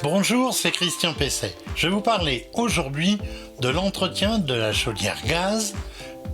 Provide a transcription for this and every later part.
Bonjour, c'est Christian Pesset. Je vais vous parler aujourd'hui de l'entretien de la chaudière gaz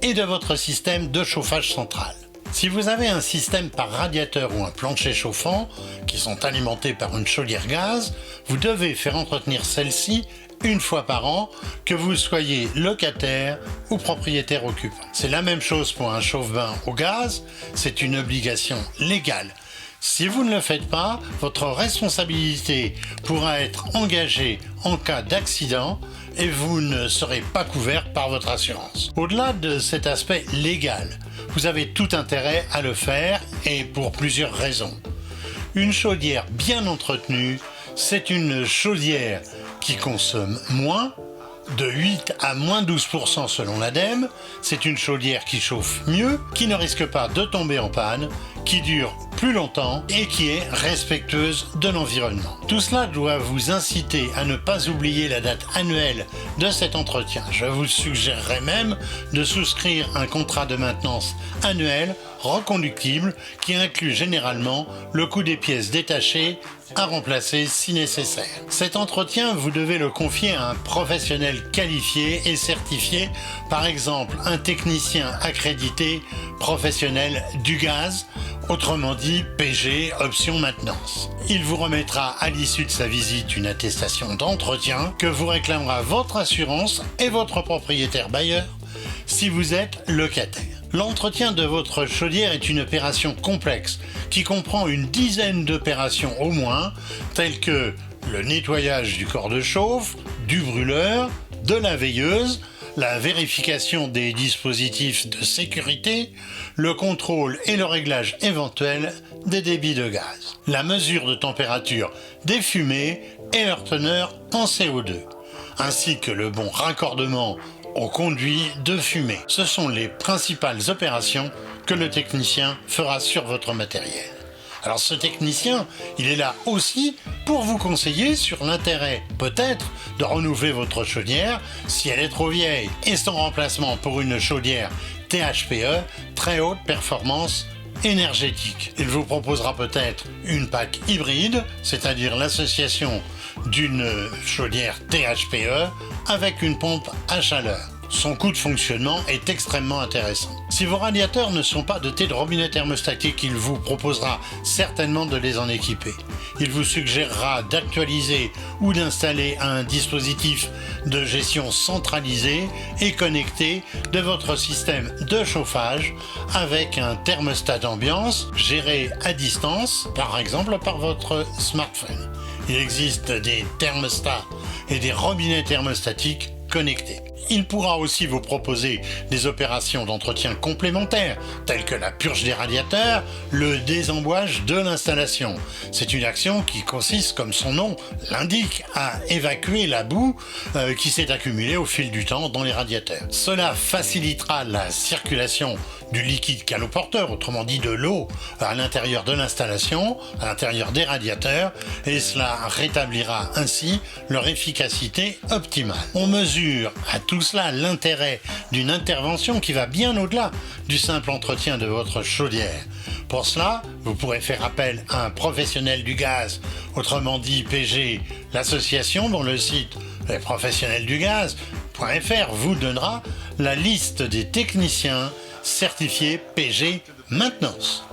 et de votre système de chauffage central. Si vous avez un système par radiateur ou un plancher chauffant qui sont alimentés par une chaudière gaz, vous devez faire entretenir celle-ci une fois par an, que vous soyez locataire ou propriétaire occupant. C'est la même chose pour un chauffe-bain au gaz, c'est une obligation légale. Si vous ne le faites pas, votre responsabilité pourra être engagée en cas d'accident et vous ne serez pas couvert par votre assurance. Au-delà de cet aspect légal, vous avez tout intérêt à le faire et pour plusieurs raisons. Une chaudière bien entretenue, c'est une chaudière qui consomme moins, de 8 à moins 12% selon l'ADEME, c'est une chaudière qui chauffe mieux, qui ne risque pas de tomber en panne, qui dure plus longtemps et qui est respectueuse de l'environnement. Tout cela doit vous inciter à ne pas oublier la date annuelle de cet entretien. Je vous suggérerais même de souscrire un contrat de maintenance annuel reconductible qui inclut généralement le coût des pièces détachées à remplacer si nécessaire. Cet entretien, vous devez le confier à un professionnel qualifié et certifié, par exemple un technicien accrédité professionnel du gaz, autrement dit PG option maintenance. Il vous remettra à l'issue de sa visite une attestation d'entretien que vous réclamera votre assurance et votre propriétaire bailleur si vous êtes locataire. L'entretien de votre chaudière est une opération complexe qui comprend une dizaine d'opérations au moins, telles que le nettoyage du corps de chauffe, du brûleur, de la veilleuse, la vérification des dispositifs de sécurité, le contrôle et le réglage éventuel des débits de gaz, la mesure de température des fumées et leur teneur en CO2, ainsi que le bon raccordement au conduit de fumée. Ce sont les principales opérations que le technicien fera sur votre matériel. Alors ce technicien, il est là aussi pour vous conseiller sur l'intérêt peut-être de renouveler votre chaudière si elle est trop vieille et son remplacement pour une chaudière THPE, très haute performance énergétique. Il vous proposera peut-être une PAC hybride, c'est-à-dire l'association d'une chaudière THPE avec une pompe à chaleur. Son coût de fonctionnement est extrêmement intéressant. Si vos radiateurs ne sont pas dotés de robinet thermostatique, il vous proposera certainement de les en équiper. Il vous suggérera d'actualiser ou d'installer un dispositif de gestion centralisé et connecté de votre système de chauffage avec un thermostat d'ambiance géré à distance, par exemple par votre smartphone. Il existe des thermostats et des robinets thermostatiques connectés. Il pourra aussi vous proposer des opérations d'entretien complémentaires, telles que la purge des radiateurs, le désembouage de l'installation. C'est une action qui consiste, comme son nom l'indique, à évacuer la boue qui s'est accumulée au fil du temps dans les radiateurs. Cela facilitera la circulation du liquide caloporteur, autrement dit de l'eau, à l'intérieur de l'installation, à l'intérieur des radiateurs, et cela rétablira ainsi leur efficacité optimale. On mesure à tout cela l'intérêt d'une intervention qui va bien au-delà du simple entretien de votre chaudière. Pour cela, vous pourrez faire appel à un professionnel du gaz, autrement dit PG, l'association dont le site lesprofessionnelsdugaz.fr vous donnera la liste des techniciens certifiés PG maintenance.